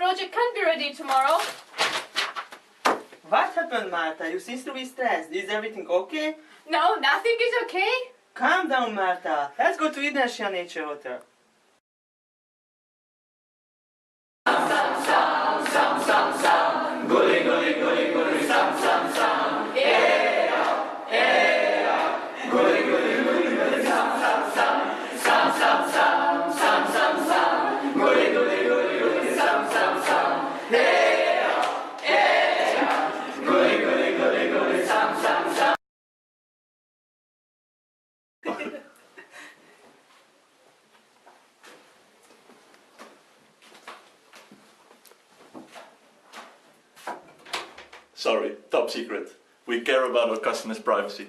project can't be ready tomorrow. What happened, Martha? You seem to be stressed. Is everything okay? No, nothing is okay. Calm down, Martha. Let's go to Inertia Nature Hotel. Sorry, top secret. We care about our customers' privacy.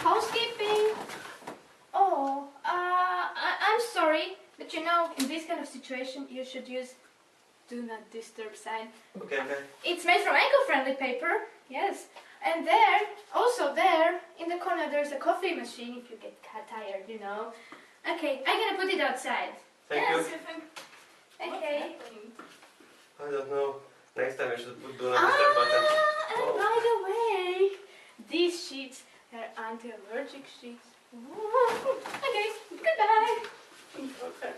Housekeeping. Oh, I'm sorry, but you know, in this kind of situation, you should use "Do Not Disturb" sign. Okay. It's made from eco-friendly paper. Yes. And there, also there, in the corner, there's a coffee machine if you get tired, you know. Okay, I'm gonna put it outside. Thank yes. you. Okay. I don't know. Next time I should put Do Not Disturb button. And by the way, these sheets are anti-allergic sheets. Okay, goodbye. Okay.